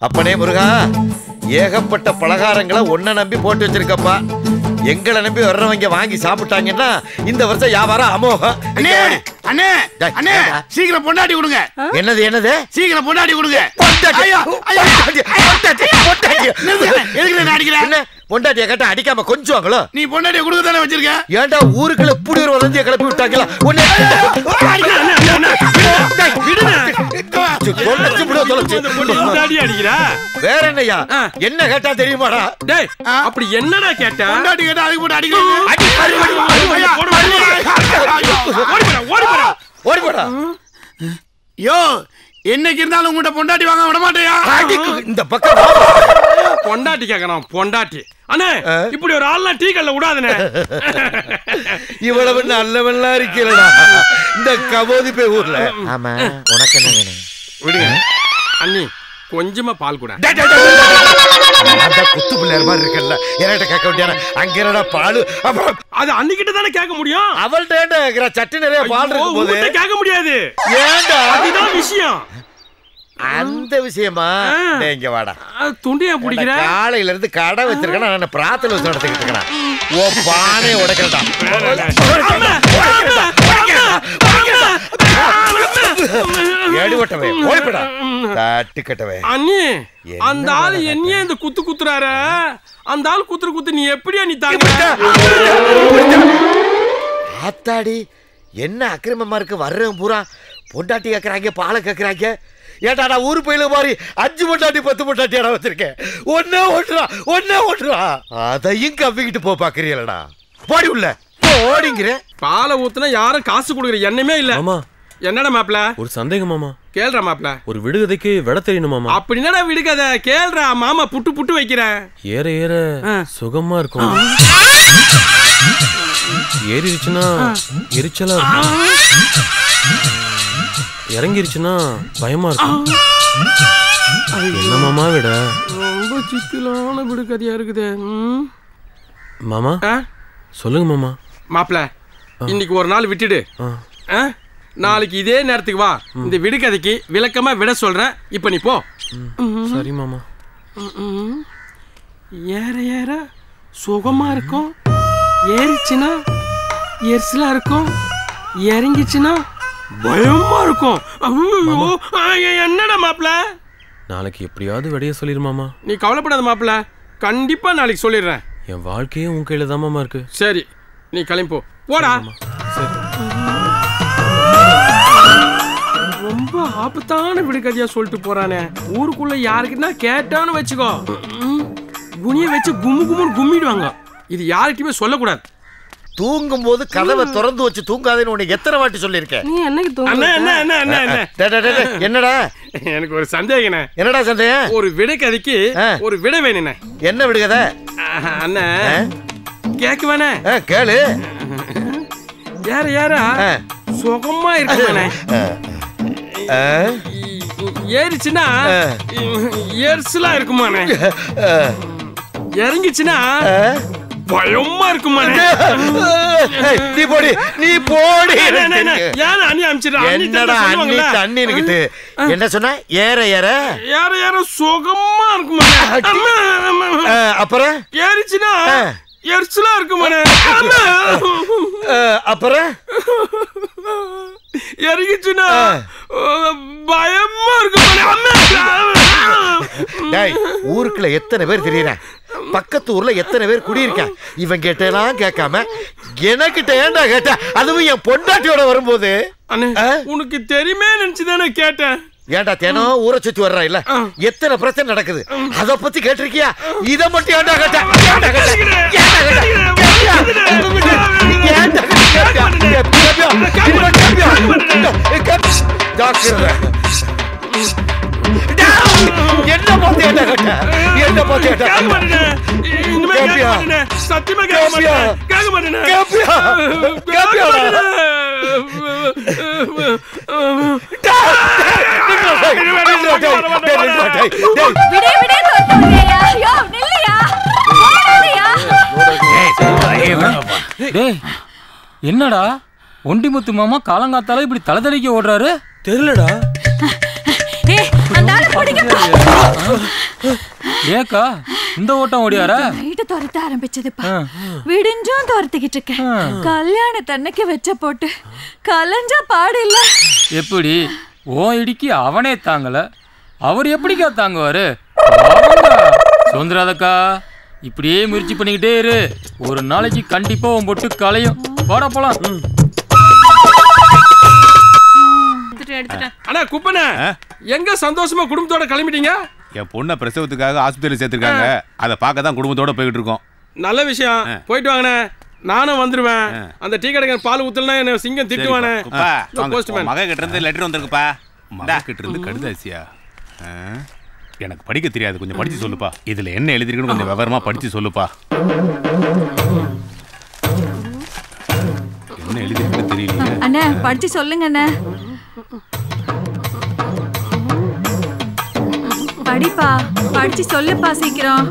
அப்பனே முருகா, ஏகப்பட்ட பலகாரங்களை ஒன்ன நம்பி போட்டு வச்சிருக்கப்பா. எங்களை நம்பி வர்றவங்க வாங்கி சாப்பிட்டாங்கன்னா இந்த வருஷம் வியாபாரம் அமோகம். சீக்கிரம் பொண்டாட்டி கொடுங்க. என்னது என்னது? சீக்கிரம் பொண்டாட்டி கொடுங்க. பொண்டாட்டிய கேட்டா அடிக்காம கொஞ்சுவாங்களோ? நீ பொண்டாட்டிய கொடுக்க தானே வச்சிருக்க. ஏன்டா ஊருக்குள்ள இப்படி ஒரு வதந்திய கிளப்பி விட்டாங்களா? வேற என்னையா? என்ன கேட்டா தெரியுமாடா? அப்படி என்னடா கேட்டா? பொண்டாட்டி கேட்டா அதுக்கு போட்டு அடிக்கிறீங்க. ஓடி போடா. யோ, என்னைக்கு இருந்தாலும் உங்கள்கிட்ட பொண்டாட்டி வாங்க விட மாட்டேயா? இந்த பக்கம் பொண்டாட்டி கேட்கணும். பொண்டாட்டி அண்ணே, இப்படி ஒரு ஆள்லாம் டீ கல்ல விடாதுனே. இவ்வளவு நல்லவெல்லாம் இருக்கலடா இந்த கபோதி பே ஊர்ல. ஆமா, உனக்கு என்ன வேணும்? விடுங்க அண்ணி, கொஞ்சமா பால் கூட. குத்து பிள்ளையார் மாதிரி இருக்கல, என்கிட்ட கேட்க வேண்டிய அங்க என்னடா பால்? அது அன்னிக்கிட்ட தானே கேட்க முடியும். அவள்கிட்ட சட்டி நிறைய பால் இருக்கும் போது கேட்க முடியாது. ஏன்டா? அதுதான் விஷயம். அந்த விஷயமா? இங்க வாடா. துண்டியா பிடிக்கிற. காலையில இருந்து கடை வச்சிருக்கேன், நான் பிரார்த்தனை வச்சு நடத்திக்கிட்டு இருக்கேன். ஓ பானை உடைக்கிறடா. ஏடுவட்டவே ஓடிப்படா. தட்டுக்கட்டவே. அண்ணி, அந்த ஆளு என்னையே இந்த குத்து குத்துறாரு. அந்த ஆள் குத்து நீ எப்படியா நீ தாங்க? ஆத்தாடி, என்ன அக்கிரமமா இருக்கு? வர்றவங்க பூரா பொண்டாட்டி கேட்கறாங்க, பாலை கேட்கறாங்க. ஏட்டாடா ஊரு பயில மாதிரி 5 பொண்டாட்டி 10 பொண்டாட்டி இடம் வச்சிருக்கேன். ஒன்னே ஓட்டுறா. அதையும் கவ்விக்கிட்டு போ பாக்குறீங்களா? போடி உள்ள ஓடிங்கிற. பாலை ஊத்துனா யாரும் காசு கொடுக்குற எண்ணமே இல்ல. என்னடா மாப்ள? ஒரு சந்தேகம் மாமா. கேள்றா மாப்ள. ஒரு விடுகதைக்கு விட தெரியணும் மாமா. அப்படி என்னடா விடுகதை? கேள்றா மாமா. புட்டு வைக்கிறேன். ஏற ஏற சுகமா இருக்கும், ஏறிடுச்சுன்னா எரிச்சலா இருக்கும், இறங்கிருச்சுன்னா பயமா இருக்கும். என்ன மாமா விட? ரொம்ப சிக்கலான விடுகதையா இருக்குது மாமா. சொல்லுங்க மாமா. மாப்ள, இன்னைக்கு ஒரு நாள் விட்டுடு. நாளைக்கு இதே நேரத்துக்கு வா. இந்த விடுகதைக்கு விளக்கமா விட சொல்றேன். இப்ப நீ போ. சரி மாமா. ஏற ஏற சுகமா இருக்கும், ஏறிச்சுன்னா எரிசலா இருக்கும், இறங்கிச்சுன்னா பயமா இருக்கும். என்னடா மாப்ள? நாளைக்கு எப்படியாவது விடைய சொல்லிடு மாமா. நீ கவலைப்படாத மாப்ள, கண்டிப்பா நாளைக்கு சொல்லிடுறேன். என் வாழ்க்கையே உன் கையில தான் மாமா இருக்கு. சரி, நீ கிளம்பி போடா. சரி. ரொம்ப ஆபத்தான விடுகதையா சொல்லிட்டு போறானே. ஊருக்குள்ள யாருக்குன்னா கேட்டான்னு வச்சுக்கோ, குனிய வச்சு கும்முன்னு கும்மிடுவாங்க. இது யாருக்குமே சொல்லக்கூடாது. தூங்கும் போது கதவை திறந்து வச்சு தூங்காதேன்னு உனக்கு எத்தனை வாட்டி சொல்லியிருக்கேன். என்னடா? எனக்கு ஒரு சந்தேகம். என்னடா சந்தேகம்? ஒரு விடுகதைக்கு ஒரு விட வேணுண்ணே. என்ன விடுகதை அண்ணா? கேக்கு வேணே. கேளு. யாரா சுகமா இருக்குமாண்ணே. ஏறிச்சுன்னா எரிசலா இருக்குமாண்ணே. இறங்கிச்சுன்னா பயமா இருக்குமா? நீ போடி. என்ன சொன்ன? ஏற ஏற சுகமா இருக்குமா? அப்புறம் ஏறிச்சுன்னா எரிச்சலா இருக்குமா? அப்புறம் இறங்கிச்சுன்னா பயமா இருக்குமா? ஊருக்குள்ள எத்தனை பேர் தெரியுறேன், பக்கத்து ஊர்ல எத்தனை பேர் குடியிருக்கேன். இவன் கேட்டெல்லாம் கேட்காம எனக்கிட்ட ஏண்டா கேட்ட? அதுவும் என் பொண்டாட்டியோட வரும்போது. உனக்கு தெரியுமே நினைச்சுதானே கேட்டேன். ஏண்டா தினம் ஊரை சுத்தி வர்றா இல்ல, எத்தனை பிரச்சனை நடக்குது அத பத்தி கேட்டிருக்கியா? இத மட்டும் ஏண்டா கேட்ட? என்ன பார்த்து ஏண்டா கேட்ட? என்ன பார்த்து கேட்ட? சத்தியமா கேட்க மாட்டேன். என்னடா ஒண்டிமுத்து மாமா காலங்காத்தால இப்படி தலை தலைக்க ஓடுறாரு? தெரியலடா. அந்த ஆளு ஏக்கா இந்த ஓட்டம் ஓடியாரா? நைட்டு துரத்த ஆரம்பிச்சதுப்பா. விடிஞ்சும் துரத்திக்கிட்டு இருக்கேன். கல்யாணத்தன்னைக்கு வச்ச போட்டு கலைஞ்சா பாடு இல்ல. எப்படி ஓ இடிக்கு அவனே தாங்கல, அவர் எப்படிக்கா தாங்குவாரு? சுந்தராதக்கா இப்படியே முயற்சி பண்ணிக்கிட்டே இரு, ஒரு நாளைக்கு கண்டிப்பா உன் பொட்டு கலையும். வாடா போலாம். அண்ணா குப்பனே, எங்க சந்தோஷமா குடும்பத்தோட கிளம்பிட்டீங்க? என் பொண்ணை பிரசவத்துக்காக ஆஸ்பத்திரியில் சேர்த்துருக்காங்க, அதை பார்க்க தான் குடும்பத்தோட போய்கிட்டு இருக்கோம். நல்ல விஷயம், போயிட்டு வாங்கண்ணே. நானும் வந்துருவேன். அந்த டீ கடைக்கு பால் ஊத்தலனா என்ன சிங்கம் திட்டுவானே. மக கிட்ட இருந்து லெட்டர் வந்திருக்குப்பா. மக கிட்ட இருந்து கடுதாசியா? எனக்கு படிக்க தெரியாது, கொஞ்சம் படிச்சு சொல்லுப்பா. இதுல என்ன எழுதிருக்குன்னு கொஞ்சம் விவரமா படிச்சு சொல்லுப்பா. என்ன எழுதிருக்குன்னு தெரியல. அண்ணா படிச்சு சொல்லுங்க அண்ணா. படிப்பா, படிச்சு சொல்லுப்பா சீக்கிரம்.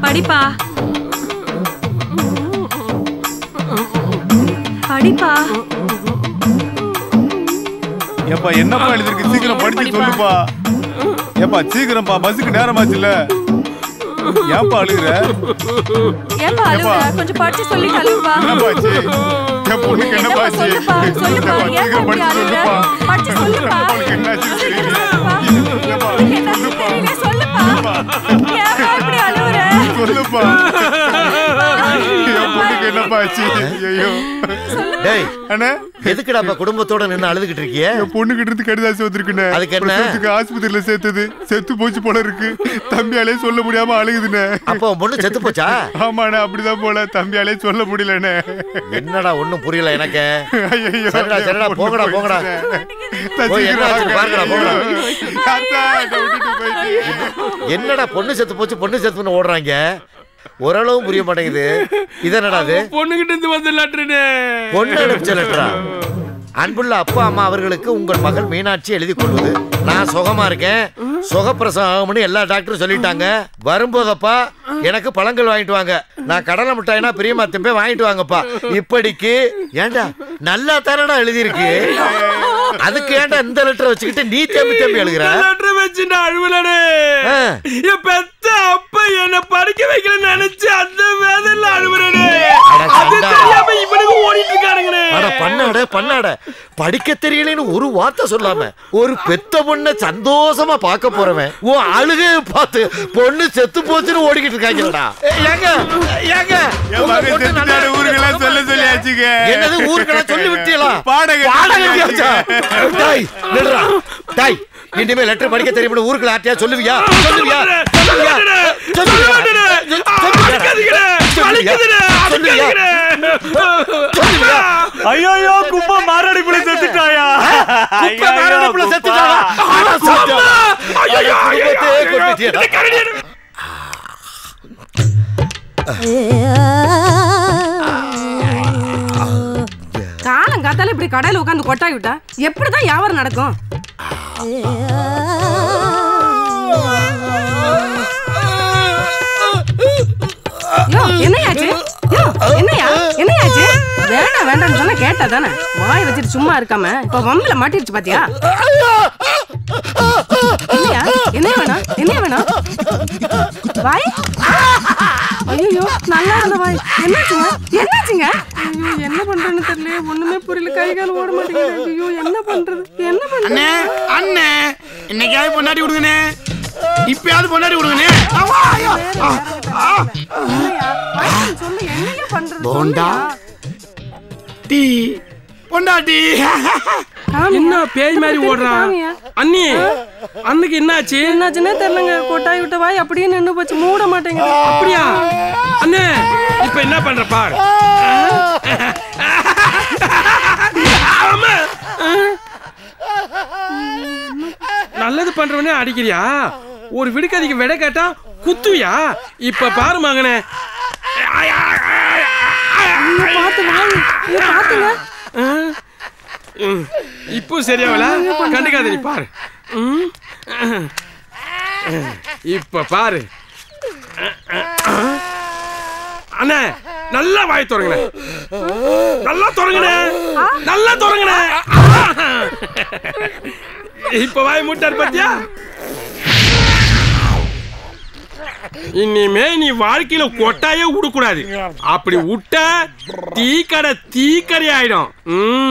படிப்பா படிப்பா. ஏப்பா என்னப்பா எழுதிருக்கு, சீக்கிரம் படிச்சு சொல்லுப்பா. ஏப்பா சீக்கிரம்ப்பா, பஸ்ஸுக்கு நேரமாச்சுல்ல. ஏப்பா அழுகுற? ஏப்பா அழுகுற? கொஞ்சம் படிச்சு சொல்லி அழுகுப்பா. என்னப்பாச்சு? என் பொண்ணுக்கு என்னப்பாச்சு? சொல்லுப்பா சொல்லுப்பா. ஏப்பா இப்படி அழுகுற? படிச்சு சொல்லுப்பா. என்னாச்சு தெரியல. சொல்லுப்பா. ஏப்பா இப்படி அழுகுற? சொல்லுப்பா. என் பொண்ணுக்கு என்னப்பாச்சு? ஐயோ டேய் அண்ணே, எதுக்குடா குடும்பத்தோட நின்று அழுதுகிட்டு இருக்கியே? என் பொண்ணுகிட்ட இருந்து கடுதாசி வந்திருக்குண்ணே. அதுக்கு என்ன? ஆஸ்பத்திரியில சேர்த்தது செத்து போச்சு போல இருக்கு. தம்பியாலே சொல்ல முடியாம அழுகுதுண்ணே. அப்போ பொண்ணு செத்து போச்சா? ஆமாண்ணே, அப்படிதான் போல. தம்பியாலே சொல்ல முடியலண்ணே. என்னடா ஒண்ணும் புரியல எனக்கு. ஐயோ சரிடா சரிடா, போங்கடா போங்கடா. போய் என்ன ஆச்சு பாருங்கடா, போங்கடா. என்னடா பொண்ணு செத்து போச்சு பொண்ணு செத்துன்னு ஓடுறாங்க, ஓரளவும் புரிய மாட்டேங்குது. இது என்னடா அது? பொண்ணுகிட்ட இருந்து வந்த லெட்டர்னே. பொண்ணு அனுப்பிச்ச லெட்டரா? அன்புள்ள அப்பா அம்மா அவர்களுக்கு உங்கள் மகள் மீனாட்சி எழுதி கொள்வது. நான் சுகமா இருக்கேன், சுகப்பிரசவம் ஆகும்னு எல்லா டாக்டரும் சொல்லிட்டாங்க. வரும்போதப்பா எனக்கு பழங்கள் வாங்கிட்டு வாங்க. நான் கடலை மிட்டாய்னா பிரியமா திரும்ப வாங்கிட்டு வாங்கப்பா. இப்படிக்கு ஏண்டா நல்லா தானடா எழுதியிருக்கு, அதுக்கு ஏண்டா இந்த லெட்டரை வச்சுக்கிட்டு நீ தேம்பி தேம்பி எழுதுற? லெட்டர் வச்சு நான் அழுவலனே. என் பெத்த அப்பா என்ன படிக்க வைக்கலன்னு நினைச்சு அந்த வேதனையில அழுவறனே. அது தெரியாம இவனுக்கு ஓடிட்டு இருக்கானுங்கனே. அட பண்ணாட பண்ணாட, படிக்க தெரியலன்னு ஒரு வார்த்தை சொல்லாம ஒரு பெத்த பொண்ணை சந்தோஷமா பார்க்க போறவன் ஓ அழுகை பார்த்து பொண்ணு செத்து போச்சுன்னு ஓடிக்கிட்டு இருக்காங்கடா. ஏங்க ஏங்க ஊருக்கெல்லாம் சொல்ல சொல்லியாச்சுங்க. என்னது ஊருக்கெல்லாம் சொல்லி விட்டீங்களா? பாடகை டாய், இனிமே லெட்டர் படிக்க தெரியும் ஊருக்குள்ள ஆட்டியா சொல்லுவியா? சொல்லுவியா? ஐயோ குப்பை மாரடி புள்ள செத்துட்டாயா? காலம் காத்தால இப்படி கடையில உட்காந்து கொட்டாய் விட்டா எப்படிதான் வியாபாரம் நடக்கும்? என்னையாச்சு? என்னையாச்சு? வேண்டாம் வேண்டாம்னு சொன்னா கேட்டா தானே, வாய் வச்சுட்டு சும்மா இருக்காம இப்ப வம்புல மாட்டிருச்சு பாத்தியா? என்ன வேணும்? என்ன வேணும்? வாய் ஐயோ நல்லா இருந்த வாய் என்னாச்சுங்க? என்னாச்சுங்க? ஐயோ என்ன பண்றேன்னு தெரியல, ஒண்ணுமே புரியல, கை கால் ஓட மாட்டேங்குது. ஐயோ என்ன பண்றது என்ன பண்றது? அண்ணே அண்ணே இன்னைக்காவது பொண்டாட்டி கொடுங்கண்ணே, இப்பயாவது பொண்டாட்டி கொடுங்கண்ணே. சொல்லு என்னையா பண்றது? போண்டா டீ பொண்டாட்டி. என்ன பேய் மாதிரி ஓடுறான்? அண்ணி அன்னைக்கு என்னாச்சு? என்னாச்சுன்னே தெரியலங்க, கொட்டாய் விட்ட வாய் அப்படியே நின்று போச்சு, மூட மாட்டேங்குது. அப்படியா அண்ணே? இப்ப என்ன பண்ற பாரு. நல்லது பண்றவனே அடிக்கிறியா? ஒரு விடுக்கதிக்கு விட கேட்டா குத்துவியா? இப்ப பாரு மகனே, இப்போ சரியாவல, கண்டுக்காத நீ பாரு. இப்ப பாரு அண்ணே, நல்லா வாய் தொடங்குன, நல்லா தொடங்குன, நல்லா தொடங்குன. இப்ப வாய் மூட்டார் பத்தியா? இனிமே நீ வாழ்க்கையில கொட்டாயே விடக்கூடாது. அப்படி விட்டா தீக்கடை ஆயிடும்.